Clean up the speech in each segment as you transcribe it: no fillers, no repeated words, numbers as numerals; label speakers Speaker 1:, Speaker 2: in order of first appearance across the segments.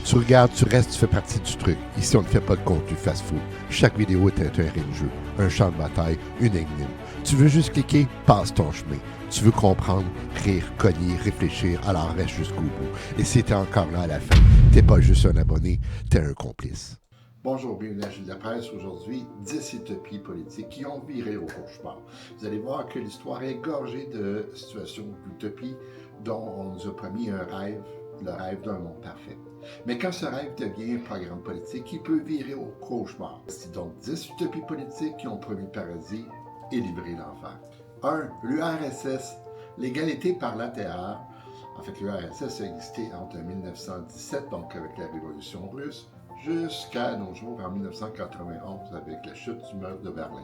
Speaker 1: Tu regardes, tu restes, tu fais partie du truc. Ici, on ne fait pas de contenu fast-food. Chaque vidéo est un terrain de jeu, un champ de bataille, une énigme. Tu veux juste cliquer, passe ton chemin. Tu veux comprendre, rire, cogner, réfléchir, alors reste jusqu'au bout. Et si t'es encore là à la fin, t'es pas juste un abonné, t'es un complice. Bonjour, bienvenue à Gilles de Presse. Aujourd'hui, 10 utopies politiques qui ont viré au cauchemar. Vous allez voir que l'histoire est gorgée de situations d'utopie dont on nous a promis un rêve, le rêve d'un monde parfait. Mais quand ce rêve devient un programme politique, il peut virer au cauchemar. C'est donc 10 utopies politiques qui ont promis le paradis et livré l'enfer. 1. L'URSS, l'égalité par la terre. En fait, l'URSS a existé entre 1917, donc avec la Révolution russe, jusqu'à nos jours en 1991 avec la chute du mur de Berlin.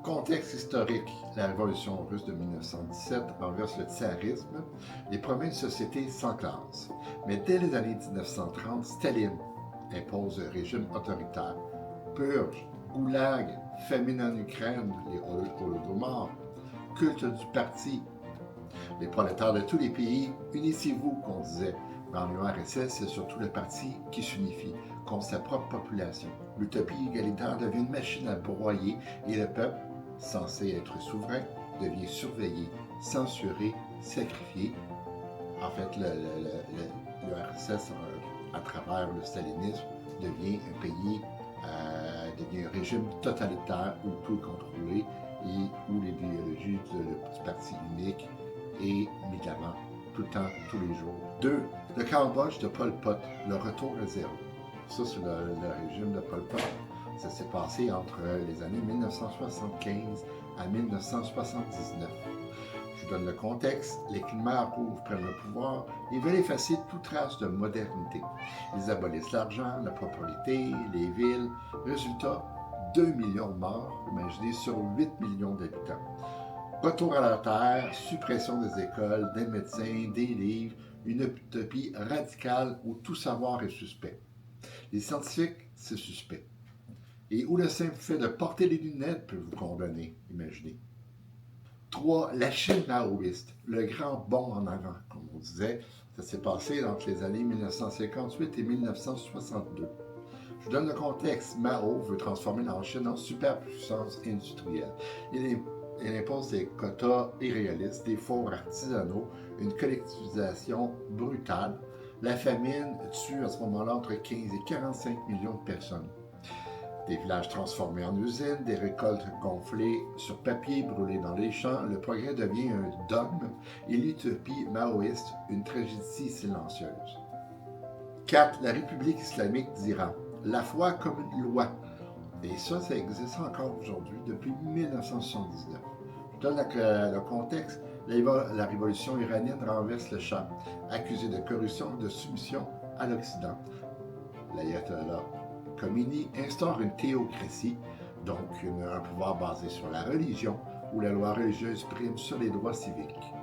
Speaker 1: Contexte historique, la Révolution russe de 1917 renverse le tsarisme et promet une société sans classe. Mais dès les années 1930, Staline impose un régime autoritaire. Purge, goulag, famine en Ukraine, les holodomors, culte du parti. Les prolétaires de tous les pays, unissez-vous, qu'on disait. Dans l'URSS, c'est surtout le parti qui s'unifie contre sa propre population. L'utopie égalitaire devient une machine à broyer et le peuple, censé être souverain, devient surveillé, censuré, sacrifié. En fait, l'URSS, à travers le stalinisme, devient un pays, devient un régime totalitaire où tout est contrôlé et où l'idéologie du parti unique est mis de l'avant tout le temps, tous les jours. 2. Le Cambodge de Pol Pot, le retour à zéro. Ça, c'est le régime de Pol Pot. Ça s'est passé entre les années 1975 à 1979. Je vous donne le contexte. Les Khmers rouges prennent le pouvoir et veulent effacer toute trace de modernité. Ils abolissent l'argent, la propriété, les villes. Résultat, 2 millions de morts, imaginez, sur 8 millions d'habitants. Retour à la terre, suppression des écoles, des médecins, des livres, une utopie radicale où tout savoir est suspect. Les scientifiques, c'est suspect. Et où le simple fait de porter les lunettes peut vous condamner, imaginez. 3. La Chine maoïste, le grand bond en avant, comme on disait. Ça s'est passé entre les années 1958 et 1962. Je vous donne le contexte. Mao veut transformer la Chine en superpuissance industrielle. Il impose des quotas irréalistes, des fours artisanaux, une collectivisation brutale. La famine tue à ce moment-là entre 15 et 45 millions de personnes. Des villages transformés en usines, des récoltes gonflées sur papier, brûlées dans les champs, le progrès devient un dogme et l'utopie maoïste une tragédie silencieuse. 4. La République islamique d'Iran, la foi comme une loi. Et ça existe encore aujourd'hui, depuis 1979. Je donne le contexte. La révolution iranienne renverse le Shah, accusé de corruption et de soumission à l'Occident. L'ayatollah Khomeini instaure une théocratie, donc un pouvoir basé sur la religion, où la loi religieuse prime sur les droits civiques.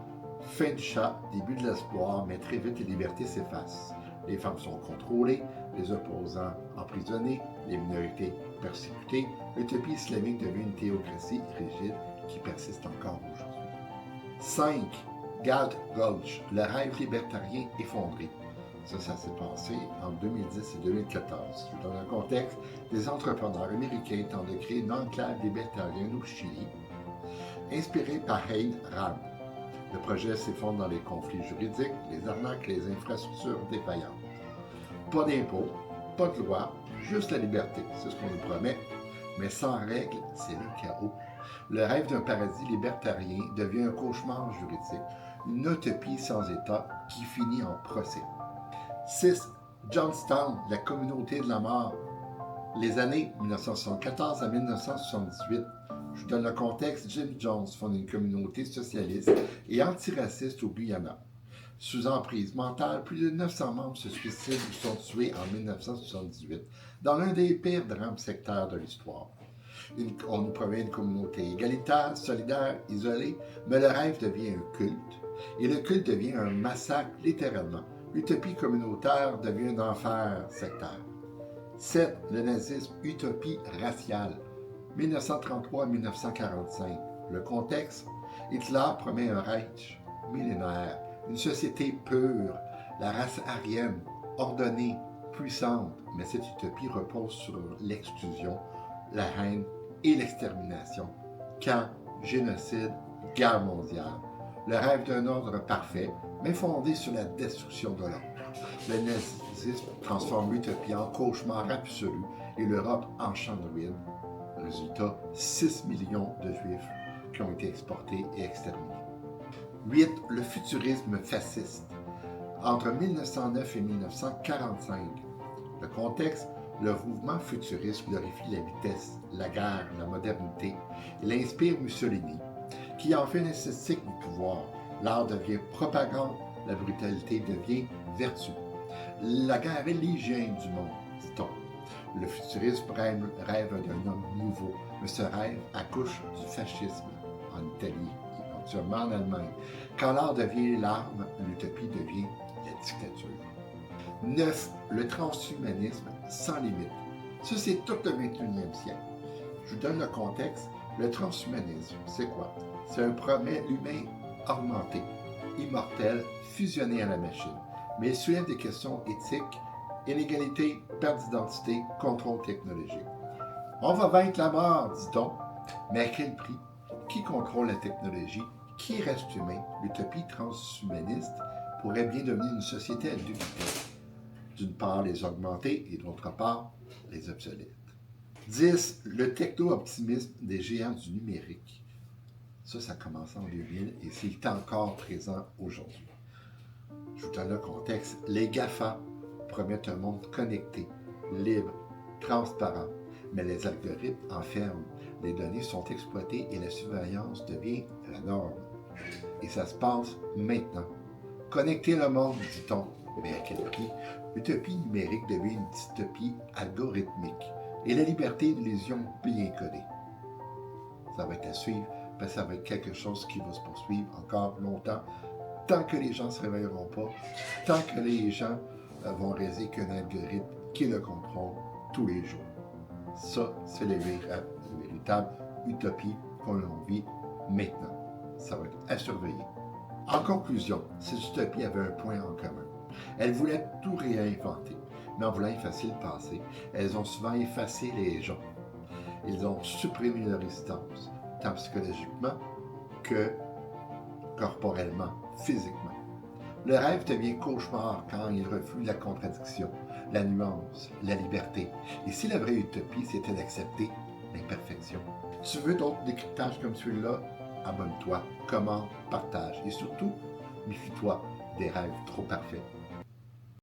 Speaker 1: Fin du Shah, début de l'espoir, mais très vite les libertés s'effacent. Les femmes sont contrôlées, les opposants emprisonnés, les minorités persécutées. L'utopie islamique devient une théocratie rigide qui persiste encore aujourd'hui. 5. Galt Gulch, le rêve libertarien effondré. Ça s'est passé en 2010 et 2014. Dans le contexte, des entrepreneurs américains tentent de créer une enclave libertarienne au Chili, inspiré par Ayn Rand. Le projet s'effondre dans les conflits juridiques, les arnaques et les infrastructures défaillantes. Pas d'impôts, pas de loi, juste la liberté, c'est ce qu'on nous promet. Mais sans règles, c'est le chaos. Le rêve d'un paradis libertarien devient un cauchemar juridique, une utopie sans État qui finit en procès. 6. Johnstown, la communauté de la mort. Les années 1974 à 1978. Je vous donne le contexte. Jim Jones fonde une communauté socialiste et antiraciste au Guyana. Sous emprise mentale, plus de 900 membres se suicident ou sont tués en 1978 dans l'un des pires drames sectaires de l'histoire. On nous promet une communauté égalitaire, solidaire, isolée, mais le rêve devient un culte et le culte devient un massacre littéralement. L'utopie communautaire devient un enfer sectaire. 7. Le nazisme, utopie raciale. 1933-1945. Le contexte, Hitler promet un Reich millénaire, une société pure, la race aryenne, ordonnée, puissante, mais cette utopie repose sur l'exclusion, la haine et l'extermination. Camp, génocide, guerre mondiale. Le rêve d'un ordre parfait, mais fondé sur la destruction de l'ordre. Le nazisme transforme l'utopie en cauchemar absolu et l'Europe en champ de ruines. Résultat, 6 millions de Juifs qui ont été exportés et exterminés. 8. Le futurisme fasciste. Entre 1909 et 1945, le contexte, le mouvement futuriste glorifie la vitesse, la guerre, la modernité. Il inspire Mussolini, qui en fait une esthétique du pouvoir. L'art devient propagande, la brutalité devient vertu. La guerre est l'hygiène du monde, dit-on. Le futurisme rêve d'un homme nouveau, mais ce rêve accouche du fascisme en Italie, éventuellement en Allemagne. Quand l'art devient l'arme, l'utopie devient la dictature. 9. Le transhumanisme sans limite. Ça, c'est tout le 21e siècle. Je vous donne le contexte. Le transhumanisme, c'est quoi? C'est un promet humain augmenté, immortel, fusionné à la machine. Mais il soulève des questions éthiques, inégalité, perte d'identité, contrôle technologique. On va vaincre la mort, dit-on, mais à quel prix? Qui contrôle la technologie? Qui reste humain? L'utopie transhumaniste pourrait bien devenir une société à deux vitesses. D'une part, les augmenter et d'autre part, les obsolètes. 10. Le techno-optimisme des géants du numérique. Ça a commencé en 2000 et c'est encore présent aujourd'hui. Je vous donne le contexte. Les GAFA promettent un monde connecté, libre, transparent, mais les algorithmes enferment. Les données sont exploitées et la surveillance devient la norme. Et ça se passe maintenant. Connecter le monde, dit-on, mais à quel prix? L'utopie numérique devient une dystopie algorithmique et la liberté est une illusion bien codée. Ça va être à suivre, parce que ça va être quelque chose qui va se poursuivre encore longtemps, tant que les gens ne se réveilleront pas, tant que les gens vont réaliser qu'un algorithme qui le contrôle tous les jours. Ça, c'est la véritable utopie qu'on vit maintenant. Ça va être à surveiller. En conclusion, cette utopie avait un point en commun. Elles voulaient tout réinventer, mais en voulant effacer le passé, elles ont souvent effacé les gens. Ils ont supprimé leur existence, tant psychologiquement que corporellement, physiquement. Le rêve devient cauchemar quand il refuse la contradiction, la nuance, la liberté. Et si la vraie utopie, c'était d'accepter l'imperfection. Tu veux d'autres décryptages comme celui-là? Abonne-toi, commente, partage et surtout, méfie-toi des rêves trop parfaits.